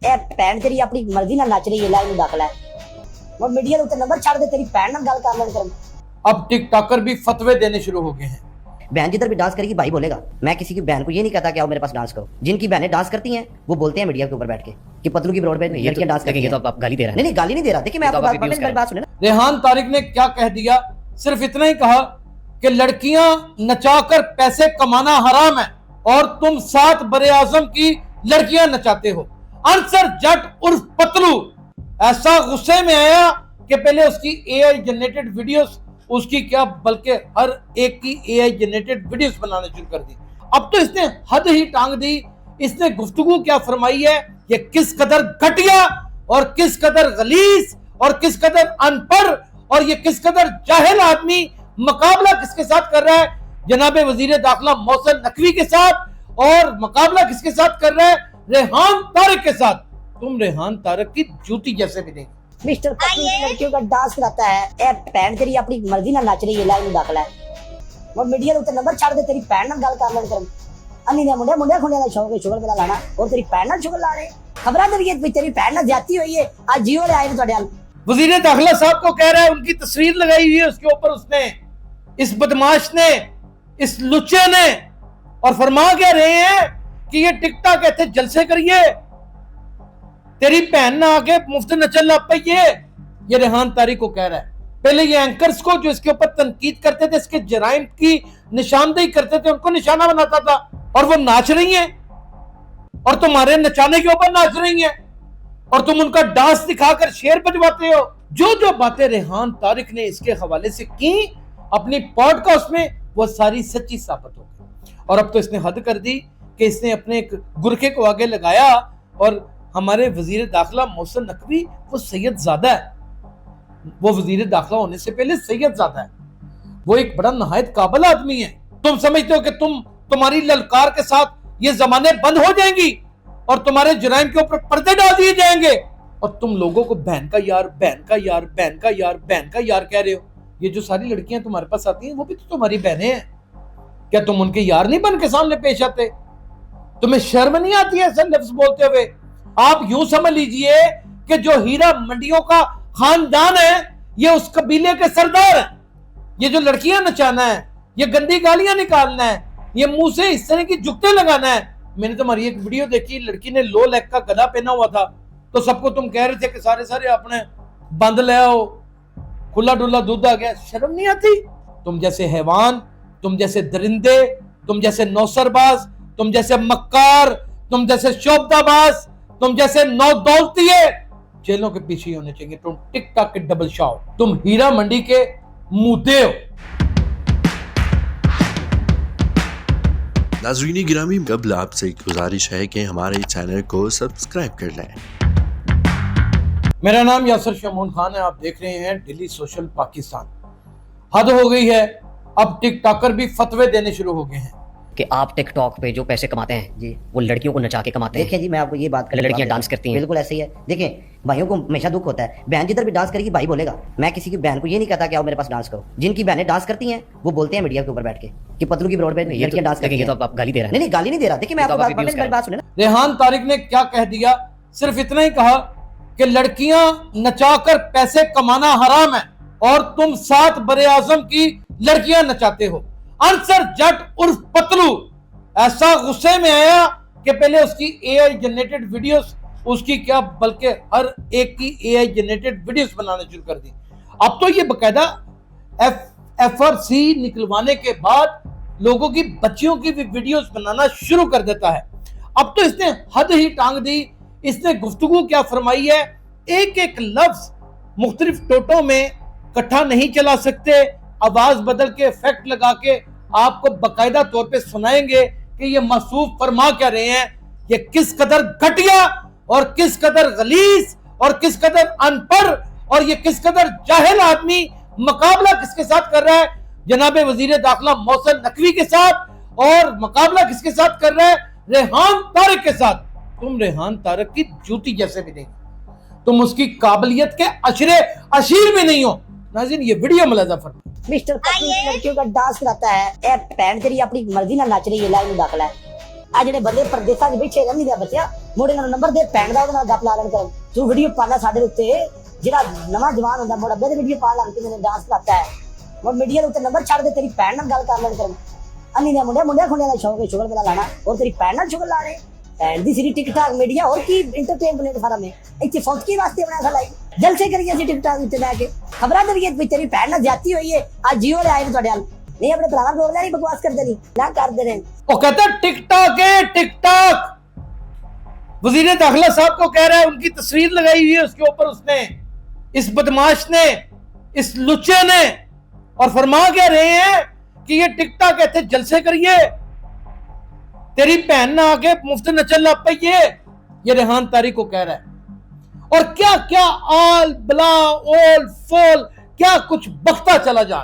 ए भैन तेरी अपनी मर्जी नाल नच रही है, लाइन दाखला है और मीडिया के नंबर छाड़ दे, तेरी भैन नाल गल कर लेन कर। अब टिकटॉकर भी फतवे देने शुरू हो गए हैं। बहन जिधर भी डांस करेगी भाई बोलेगा। मैं किसी की बहन को ये नहीं कहता कि आओ मेरे पास डांस करो। जिनकी बहनें डांस करती हैं वो बोलते हैं मीडिया के ऊपर बैठ के कि पतलू की ब्रॉड पे लड़कियां डांस करती हैं। तो आप गाली दे रहे हैं। नहीं गाली नहीं दे रहा। देखिए मैं आपको मेरी बात सुने ना। रेहान तारिक ने क्या कह दिया, सिर्फ इतना ही कहा कि लड़कियां नचाकर पैसे कमाना हराम है और तुम 7 बरे आजम की लड़कियां नचाते हो। अंसर जट उर्फ पतलू ऐसा गुस्से में आया कि पहले उसकी एआई जनरेटेड वीडियोस, उसकी क्या बल्कि हर एक की एआई जनरेटेड वीडियोस बनाना शुरू कर दी। अब तो इसने हद ही टांग दी। इसने गुफ्तगू क्या फरमाई है, ये किस कदर घटिया और किस कदर गलीज और किस कदर अनपढ़ और ये किस कदर जाहिल आदमी मुकाबला किसके साथ कर रहा है, जनाबे वजीर दाखिला मोहसिन नकवी के साथ, और मुकाबला किसके साथ कर रहा है, रेहान तारिक के साथ। तुम रेहान तारिक की जूती जैसे भी नहीं। मिस्टर पतलू लड़कियों का डांस कराता है। ए भैन तेरी अपनी मर्जी नाल नच रही है, लाइन दाखला है और मीडिया के नंबर छाड़ दे, तेरी भैन नाल गल कर लेन कर। अन्नी ने मुंडे खुंडे का शौक है शुगर मेला लाना और तेरी भैन नाल शुगर ला रहे। खबरां दे रही तेरी भैन नाल ज्यादती हुई है। आज जियो ले आए ने तुहाडे हाल। वजीर दाखिला साहब को कह रहा है, उनकी तस्वीर लगाई हुई है उसके ऊपर, उसने इस बदमाश ने, इस लुच्चे ने, और फरमा कह रहे हैं कि ये टिकटॉक कहते जलसे करिए, तेरी बहन ना आके मुफ्त नचल लग पई। ये रेहान तारिक को कह रहा है। पहले ये एंकर्स को जो इसके ऊपर तनकीद करते थे, इसके जराइम की निशानदेही करते थे, उनको निशाना बनाता था और वो नाच रही हैं और तुम्हारे नचाने के ऊपर नाच रही हैं और तुम उनका डांस दिखाकर शेर बजवाते हो। जो जो बातें रेहान तारिक ने इसके हवाले से की अपनी पॉडकास्ट में, वो सारी सच्ची साबित हो गई। और अब तो इसने हद कर दी कि इसने अपने एक गुरखे को आगे लगाया और हमारे वजीर दाखिला मोहसिन नकवी वो सैयद ज़ादा है। वो वजीर दाखिला होने से पहले सैयद ज़ादा है। वो एक बड़ा नहायत काबिल आदमी है। तुम समझते हो कि तुम्हारी ललकार के साथ ये जमाने बंद हो जाएंगी और तुम्हारे जुराइम के ऊपर पर्दे डाल दिए जाएंगे और तुम लोगों को बहन का यार, बहन का यार, बहन का यार, बहन का यार कह रहे हो। ये जो सारी लड़कियां तुम्हारे पास आती हैं वो भी तो तुम्हारी बहनें हैं। क्या तुम उनके यार नहीं बन के सामने पेश आते? तुम्हें शर्म नहीं आती है ऐसा लफ्ज बोलते हुए? आप यूं समझ लीजिए कि जो हीरा मंडियों का खानदान है ये उस कबीले के सरदार है। ये जो लड़कियां नचाना है, ये गंदी गालियां निकालना है, ये मुंह से इस तरह की जुगते लगाना है। मैंने तुम्हारी एक वीडियो देखी, लड़की ने लो लेग का गधा पहना हुआ था तो सबको तुम कह रहे थे कि सारे अपने बंद ले आओ, खुला डुल्ला दूध आ गया। शर्म नहीं आती? तुम जैसे हैवान, तुम जैसे दरिंदे, तुम जैसे नौसरबाज, तुम जैसे मक्कार, तुम जैसे शोबदाबाज, तुम जैसे नौदौलतिये जेलों के पीछे होने चाहिए। तुम टिकटॉक के डबल शाव, तुम हीरा मंडी के मुद्दे हो। नाज़रीन गिरामी, कबल आपसे गुजारिश है कि हमारे चैनल को सब्सक्राइब कर लें। मेरा नाम यासर शमून खान है, आप देख रहे हैं डेली सोशल पाकिस्तान। हद हो गई है, अब टिकटॉकर भी फतवे देने शुरू हो गए हैं कि आप टिकटॉक पे जो पैसे कमाते हैं जी, वो लड़कियों को नचा के कमाते हैं। देखिए जी मैं आपको ये बात लड़कियां डांस करती हैं। बिल्कुल ऐसे ही है। देखिए भाइयों को हमेशा दुख होता है। बहन जिधर भी डांस करेगी भाई बोलेगा। मैं किसी की बहन को ये नहीं कहता कि आओ मेरे पास डांस करो। जिनकी बहनें डांस करती हैं वो बोलते हैं मीडिया के ऊपर बैठ के कि पतलू की ब्रॉड पे लड़कियां डांस करती हैं। ये तो आप गाली दे रहे हैं। नहीं गाली नहीं दे रहा। देखिए मैं आपको मेरी बात सुने ना। रेहान तारिक ने क्या कह दिया, सिर्फ इतना ही कहा कि लड़कियां नचाकर पैसे कमाना हराम है और तुम 7 बरे आजम की लड़कियां नचाते हो। अंसर जट उर्फ पतलू ऐसा गुस्से में आया कि पहले उसकी एआई जनरेटेड वीडियोस, उसकी क्या बल्कि हर एक की एआई जनरेटेड वीडियोस बनाना शुरू कर दी। अब तो ये बकायदा एफआरसी निकलवाने के बाद लोगों की बच्चियों की भी वीडियोस बनाना शुरू कर देता है। अब तो इसने हद ही टांग दी। इसने गुफ्तगू क्या फरमाई है, एक एक लफ्ज मुख्तलिफ टोटों में इकट्ठा नहीं चला सकते, आवाज बदल के इफेक्ट लगा के आपको बकायदा तौर पे सुनाएंगे कि ये मसूफ फरमा क्या रहे हैं। ये किस कदर घटिया और किस कदर गलीज और किस कदर अनपढ़ और ये किस कदर जाहिल आदमी मुकाबला किसके साथ कर रहा है, जनाबे वजीर दाखिला मोहसिन नकवी के साथ, और मुकाबला किसके साथ कर रहा है, रेहान तारिक के साथ। तुम रेहान तारिक की जूती जैसे भी नहीं, तुम उसकी काबिलियत के अशरे अशीर भी नहीं हो। नाज़रीन ये वीडियो मुलाजा फरमा। मिस्टर पतलू लड़कियों का डांस कराता है। ए भैन तेरी अपनी मर्जी नाल नच रही है, लाइन दाखला है। आ जेडे बंदे परदेसां च बैठे रहंदे आ बच्चा, ਮੁੰਡੇ ਨਾਲ ਨੰਬਰ ਦੇ ਭੈਣ ਦਾ ਉਹਦੇ ਨਾਲ ਗੱਪ ਲਾ ਲੈਣ ਕਰਨ ਤੂੰ ਵੀਡੀਓ ਪਾਣਾ ਸਾਡੇ ਉੱਤੇ ਜਿਹੜਾ ਨਵਾਂ ਜਵਾਨ ਹੁੰਦਾ ਮੁੰਡਾ ਬੇਦੇ ਵੀਡੀਓ ਪਾ ਲਾਂ ਕਿ ਮੈਨੇ ਡਾਂਸ ਕਰਤਾ ਹੈ ਉਹ ਮੀਡੀਆ ਦੇ ਉੱਤੇ ਨੰਬਰ ਛੱਡ ਦੇ ਤੇਰੀ ਭੈਣ ਨਾਲ ਗੱਲ ਕਰ ਲੈਣ ਕਰਨ ਅੰਨੀ ਨੇ ਮੁੰਡਿਆਂ ਖੁੰਡਿਆਂ ਦਾ ਸ਼ੌਕ ਹੈ ਸ਼ੁਗਰ ਮੇਲਾ ਲਾਣਾ ਔਰ ਤੇਰੀ ਭੈਣ ਨਾਲ ਸ਼ੁਗਰ ਲਾ ਰਹੇ ਭੈਣ ਦੀ ਸਿਰੀ ਟਿਕਟਾਕ ਮੀਡੀਆ ਹੋਰ ਕੀ ਇੰਟਰਟੇਨਮੈਂਟ ਫਾਰਮ ਹੈ ਇੱਥੇ ਫੌਕੀ ਵਾਸਤੇ ਬਣਾ ਖਲਾਈ ਜਲਸੇ ਕਰੀਏ ਅਸੀਂ ਟਿਕਟਾਕ ਉੱਤੇ ਲੈ ਕੇ ਖਬਰਾਂ ਦੇਈਏ ਵੀ ਤੇਰੀ ਭੈਣ ਨਾਲ ਜਾਤੀ ਹੋਈ ਹੈ ਅੱਜ ਜੀਓ ਲੈ ਆਏ ਤੁਹਾਡੇ ਨਾਲ नहीं अपने भरा बोल रहे बकवास करते नहीं ना कर दे रहे वो कहता है टिकटॉक है टिकटॉक। वजीर दाखिला साहब को कह रहा है उनकी तस्वीर लगाई हुई है उसके ऊपर उसने इस बदमाश ने इस लुच्चे ने और फरमा क्या रहे हैं कि ये टिकटॉक कहते जलसे करिए तेरी बहन ना आके मुफ्त नचल लग पाई ये रेहान तारिक को कह रहा है और क्या क्या आल बला ओल फोल क्या कुछ बकता चला जा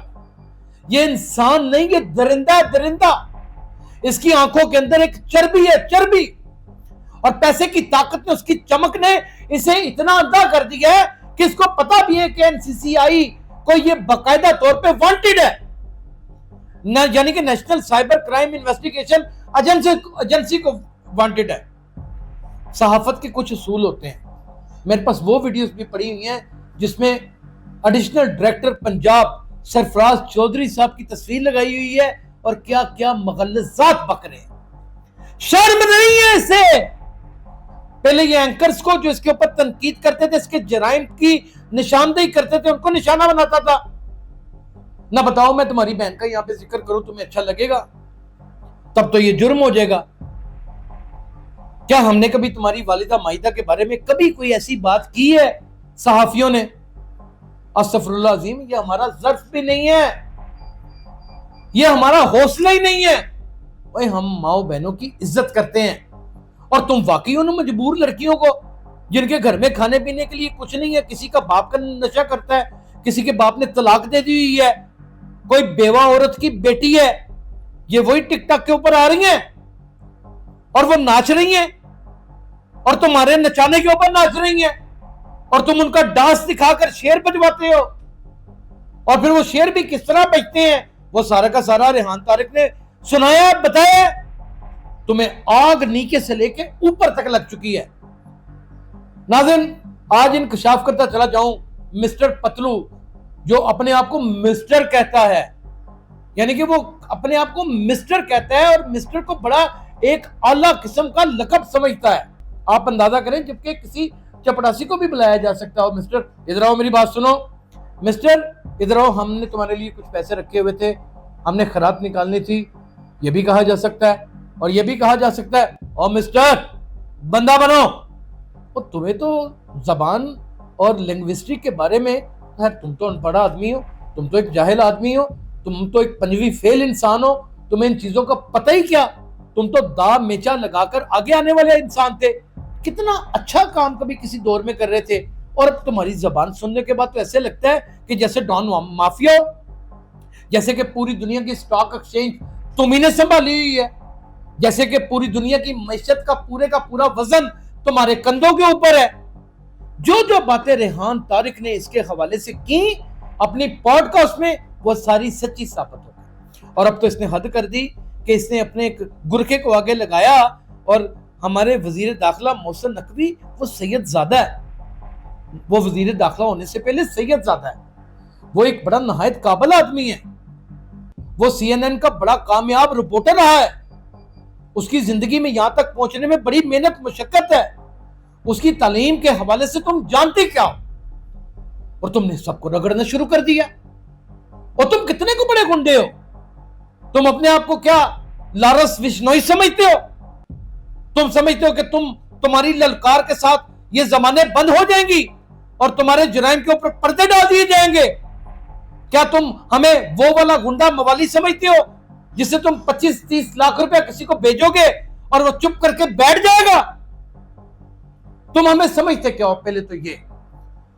ये इंसान नहीं ये दरिंदा दरिंदा इसकी आंखों के अंदर एक चर्बी है चर्बी और पैसे की ताकत ने उसकी चमक ने इसे इतना अंधा कर दिया है कि इसको पता भी है कि एनसीसीआई को ये बाकायदा तौर पे वांटेड है यानी कि national cyber crime investigation agency को वांटेड है। सहाफत के कुछ उसूल होते हैं मेरे पास वो वीडियोस भी पड़ी हुई हैं जिसमें एडिशनल डायरेक्टर पंजाब सरफराज चौधरी साहब की तस्वीर लगाई हुई है और क्या क्या मगलजात बक रहे हैं शर्म नहीं है इसे। पहले ये एंकर्स को जो इसके ऊपर तनकीद करते थे इसके जराइम की निशानदेही करते थे उनको निशाना बनाता था ना बताओ मैं तुम्हारी बहन का यहां पे जिक्र करूं तुम्हें अच्छा लगेगा तब तो ये जुर्म हो जाएगा। क्या हमने कभी तुम्हारी वालिदा माहिदा के बारे में कभी कोई ऐसी बात की है सहाफियों ने? अस्तगफुरुल्लाह अज़ीम ये हमारा ज़र्फ भी नहीं है ये हमारा हौसला ही नहीं है। भाई हम माओ बहनों की इज्जत करते हैं और तुम वाकई उन मजबूर लड़कियों को जिनके घर में खाने पीने के लिए कुछ नहीं है किसी का बाप का नशा करता है किसी के बाप ने तलाक दे दी हुई है कोई बेवा औरत की बेटी है ये वही टिकटॉक के ऊपर आ रही हैं और वो नाच रही हैं और तुम्हारे नचाने के ऊपर नाच रही हैं और तुम उनका डांस दिखाकर शेर बजवाते हो और फिर वो शेर भी किस तरह बजते हैं वो सारा का सारा रेहान तारिक ने सुनाया बताया तुम्हें आग नीचे से लेके ऊपर तक लग चुकी है। नाज़रीन आज इंकशाफ करता चला जाऊं मिस्टर पतलू जो अपने आप को मिस्टर कहता है यानी कि वो अपने आप को मिस्टर कहता है और मिस्टर को बड़ा एक आला किस्म का लकब समझता है। आप अंदाजा करें जबकि किसी चपड़ासी को भी बुलाया जा सकता हो मिस्टर इधर आओ मेरी बात सुनो मिस्टर इधर आओ हमने तुम्हारे लिए कुछ पैसे रखे हुए थे हमने खरात निकालनी थी ये भी कहा जा सकता है और ये भी कहा जा सकता है ओ मिस्टर बंदा बनो। और तुम्हें तो जबान और लिंग्विस्टिक के बारे में यार तुम तो अनपढ़ आदमी हो तुम तो एक जाहिल आदमी हो तुम तो एक पंजवी फेल इंसान हो तुम्हें इन चीजों का पता ही क्या तुम तो दाव मेचा लगाकर आगे आने वाले इंसान थे कितना अच्छा काम कभी किसी दौर में कर रहे थे और अब तुम्हारी जबान सुनने के बाद तो ऐसे लगता है कि जैसे डॉन माफिया हो जैसे कि पूरी दुनिया की स्टॉक एक्सचेंज तुम्ही ने संभाली हुई है जैसे कि पूरी दुनिया की मैशत का पूरा वजन तुम्हारे कंधों के ऊपर है। जो बातें रेहान तारिक ने इसके हवाले से की अपनी पॉडकास्ट में वो सारी सच्ची साबित हो गई और अब तो इसने हद कर दी कि इसने अपने एक गुरखे को आगे लगाया और हमारे वजीर दाखिला मोहसिन नकवी वो सैयद ज़ादा है वो वजीर दाखिला होने से पहले सैयद ज़ादा है वो एक बड़ा नहायत काबिल आदमी है वो CNN का बड़ा कामयाब रिपोर्टर रहा है उसकी जिंदगी में यहां तक पहुंचने में बड़ी मेहनत मुशक्कत है उसकी तालीम के हवाले से तुम जानते क्या हो और तुमने सबको रगड़ना शुरू कर दिया और तुम कितने को बड़े गुंडे हो तुम अपने आप को क्या लारस विश्नोई समझते हो तुम समझते हो कि तुम्हारी ललकार के साथ ये जमाने बंद हो जाएंगी और तुम्हारे जुराइम के ऊपर पर्दे डाल दिए जाएंगे। क्या तुम हमें वो वाला गुंडा मवाली समझते हो जिससे तुम 25-30 लाख रुपया किसी को भेजोगे और वो चुप करके बैठ जाएगा? तुम हमें समझते क्या हो पहले तो ये।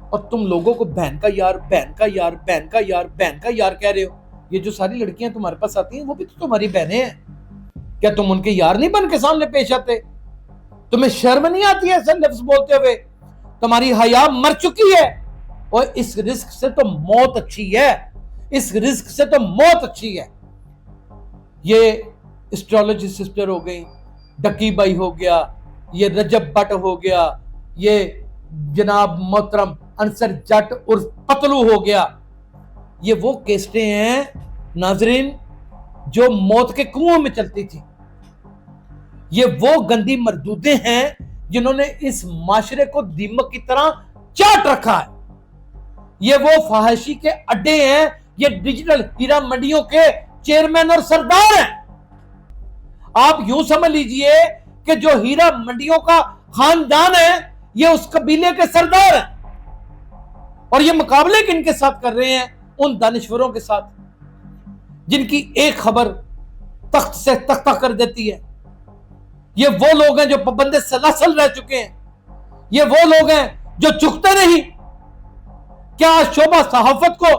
और तुम लोगों को बहन का यार बहन का यार बहन का यार बहन का यार कह रहे हो। ये जो सारी लड़कियां तुम्हारे पास आती हैं वो भी तो तुम्हारी बहनें हैं। क्या तुम उनके यार नहीं बन के सामने पेश आते? तुम्हें शर्म नहीं आती है ऐसा लफ्ज बोलते हुए? तुम्हारी हया मर चुकी है और इस रिस्क से तो मौत अच्छी है, इस रिस्क से तो मौत अच्छी है। ये एस्ट्रोलॉजी सिस्टर हो गई, डक्की बाई हो गया, ये रजब भट्ट हो गया, ये जनाब मोहतरम अंसर जट उर्फ पतलू हो गया, ये वो केस्टें हैं नाजरीन जो मौत के कुओं में चलती थी। ये वो गंदी मरदूदें हैं जिन्होंने इस माशरे को दीमक की तरह चाट रखा है। ये वो फहाशी के अड्डे हैं, ये डिजिटल हीरा मंडियों के चेयरमैन और सरदार हैं। आप यूं समझ लीजिए कि जो हीरा मंडियों का खानदान है ये उस कबीले के सरदार हैं। और ये मुकाबले किनके साथ कर रहे हैं? उन दानिश्वरों के साथ जिनकी एक खबर तख्त से तख्ता कर देती है। ये वो लोग हैं जो पाबंदे सलासल रह चुके हैं। ये वो लोग हैं जो झुकते नहीं। क्या शोभा सहाफत को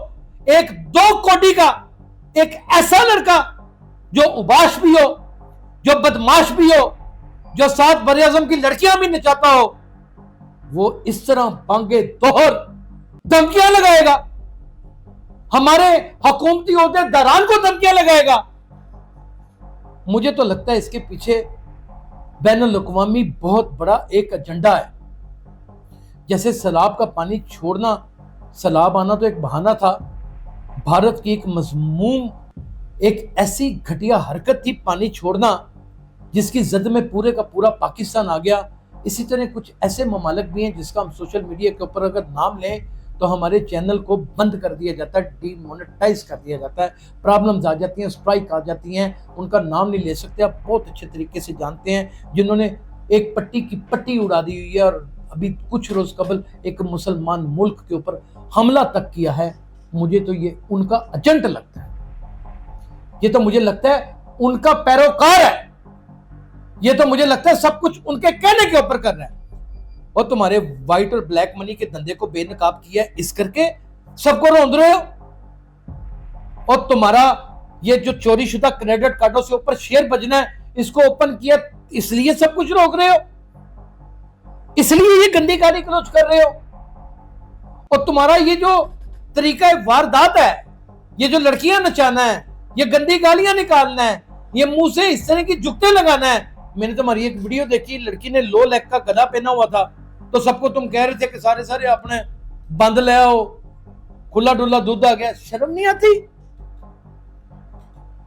एक 2 कोटी का एक ऐसा लड़का जो उबाश भी हो, जो बदमाश भी हो, जो 7 बर-ए-आज़म की लड़कियां भी नचाता हो, वो इस तरह बांगे दोहर धमकियां लगाएगा? हमारे हुकूमती ओहदेदारान को धमकियां लगाएगा? मुझे तो लगता है इसके पीछे बैनुल अक़वामी बहुत बड़ा एक एजेंडा है। जैसे सैलाब का पानी छोड़ना, सैलाब आना तो एक बहाना था, भारत की एक मज़मूम एक ऐसी घटिया हरकत थी पानी छोड़ना जिसकी जद में पूरे का पूरा पाकिस्तान आ गया। इसी तरह कुछ ऐसे ममालिक भी हैं जिसका हम सोशल मीडिया के ऊपर अगर नाम लें तो हमारे चैनल को बंद कर दिया जाता है, डीमोनेटाइज कर दिया जाता है, प्रॉब्लम्स आ जाती हैं, स्ट्राइक आ जाती हैं। उनका नाम नहीं ले सकते, आप बहुत अच्छे तरीके से जानते हैं, जिन्होंने एक पट्टी की पट्टी उड़ा दी हुई है और अभी कुछ रोज कबल एक मुसलमान मुल्क के ऊपर हमला तक किया है। मुझे तो ये उनका एजेंट लगता है, ये तो मुझे लगता है उनका पैरोकार है, ये तो मुझे लगता है सब कुछ उनके कहने के ऊपर कर रहा है। और तुम्हारे व्हाइट और ब्लैक मनी के धंधे को बेनकाब किया है इस करके सबको रोंद रहे हो। और तुम्हारा ये जो चोरी शुदा क्रेडिट कार्डों से ऊपर शेयर बजना है, इसको ओपन किया इसलिए सब कुछ रोक रहे हो, इसलिए ये गंदी गाली गलौज कर रहे हो। और तुम्हारा ये जो तरीका वारदात है, ये जो लड़कियां नचाना है, ये गंदी गालियां निकालना है, ये मुंह से इस तरह की जुगते लगाना है। मैंने तुम्हारी एक वीडियो देखी, लड़की ने लो लेग का गला पहना हुआ था, तो सबको तुम कह रहे थे कि सारे सारे अपने बंद ले आओ, खुला डुल्ला दूध आ गया। शर्म नहीं आती?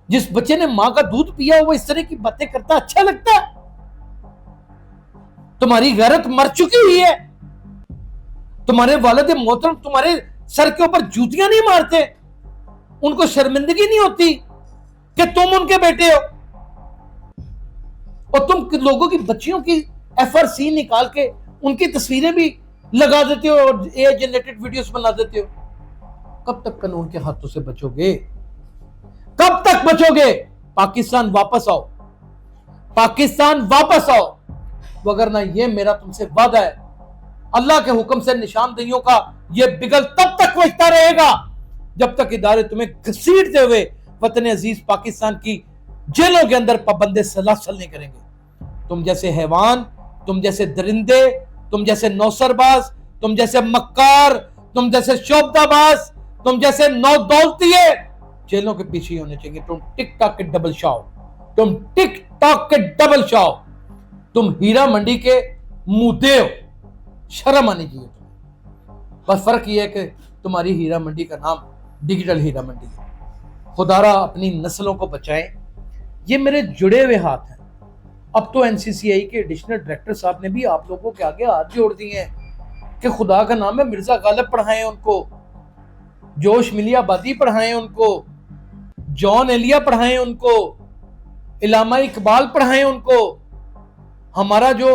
जिस बच्चे ने मां का दूध पिया वो इस तरह की बातें करता अच्छा लगता है? तुम्हारी गैरत मर चुकी हुई है। तुम्हारे वालिद मोहतरम तुम्हारे सर के ऊपर जूतियां नहीं मारते, उनको शर्मिंदगी नहीं होती कि तुम उनके बेटे हो? और तुम लोगों की बच्चियों की FRC निकाल के उनकी तस्वीरें भी लगा देते हो और AI जनरेटेड वीडियोस बना देते हो। कब तक कानून के हाथों से बचोगे? कब तक बचोगे? पाकिस्तान वापस आओ, पाकिस्तान वापस आओ, वगरना ये मेरा तुमसे वादा है, अल्लाह के हुक्म से निशानदेहियों का ये बिगल तब तक बजता रहेगा जब तक इदारे तुम्हें घसीटते हुए वतन अजीज पाकिस्तान की जेलों के अंदर पाबंदे सलासल नहीं करेंगे। तुम जैसे हैवान, तुम जैसे दरिंदे, तुम जैसे नौसरबाज, तुम जैसे मक्कार, तुम जैसे शोबदाबाज, तुम जैसे नौदौलतिये जेलों के पीछे ही होने चाहिए। तुम टिकटॉक के डबल शाह, तुम टिकटॉक के डबल शाह, तुम हीरा मंडी के मुद्दे हो, शर्म आनी चाहिए तुम्हें। बस फर्क यह है कि तुम्हारी हीरा मंडी का नाम डिजिटल हीरा मंडी है। खुदारा अपनी नस्लों को बचाएं। ये मेरे जुड़े हुए हाथ हैं। अब तो NCCI के एडिशनल डायरेक्टर साहब ने भी आप लोगों के आगे हाथ जोड़ दिए हैं कि खुदा का नाम है, मिर्जा गालिब पढ़ाएं उनको, जोश मिलियाबादी पढ़ाएं उनको, जॉन एलिया पढ़ाएं उनको, इलामा इकबाल पढ़ाएं उनको। हमारा जो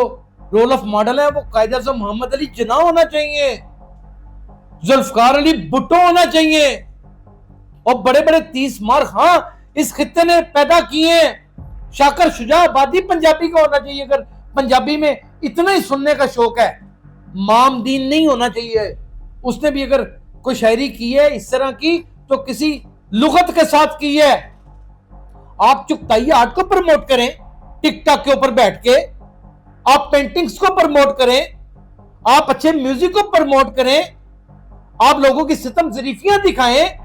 रोल ऑफ मॉडल है वो कायद आज़म मोहम्मद अली जिन्ना होना चाहिए, जुल्फकार अली भुट्टो होना चाहिए, और बड़े बड़े 30 मार हाँ इस खित्ते ने पैदा किए हैं। शाकर शुजा आबादी पंजाबी का होना चाहिए। अगर पंजाबी में इतना ही सुनने का शौक है, मामदीन नहीं होना चाहिए। उसने भी अगर कोई शायरी की है इस तरह की तो किसी लुगत के साथ की है। आप चुगताई आर्ट को प्रमोट करें टिकटॉक के ऊपर बैठ के, आप पेंटिंग्स को प्रमोट करें, आप अच्छे म्यूजिक को प्रमोट करें, आप लोगों की सितम जरीफियां दिखाएं,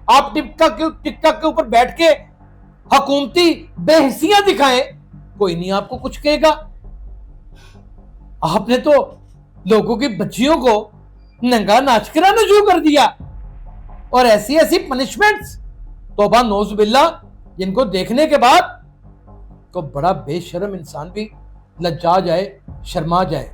आप टिकटॉक के ऊपर बैठ के हुकूमती बेहिसियां दिखाएं, कोई नहीं आपको कुछ कहेगा। आपने तो लोगों की बच्चियों को नंगा नाच कराना शुरू कर दिया, और ऐसी ऐसी पनिशमेंट्स, तौबा नौज बिल्ला, जिनको देखने के बाद तो बड़ा बेशर्म इंसान भी लज्जा जाए, शर्मा जाए।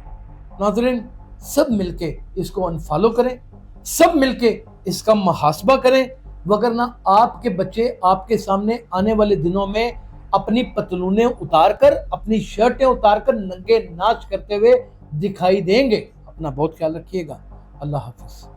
नाज़रीन, सब मिलके इसको अनफॉलो करें, सब मिलके इसका मुहासबा करें, वगरना आपके बच्चे आपके सामने आने वाले दिनों में अपनी पतलूनें उतारकर, अपनी शर्टें उतारकर नंगे नाच करते हुए दिखाई देंगे। अपना बहुत ख्याल रखिएगा। अल्लाह हाफिज।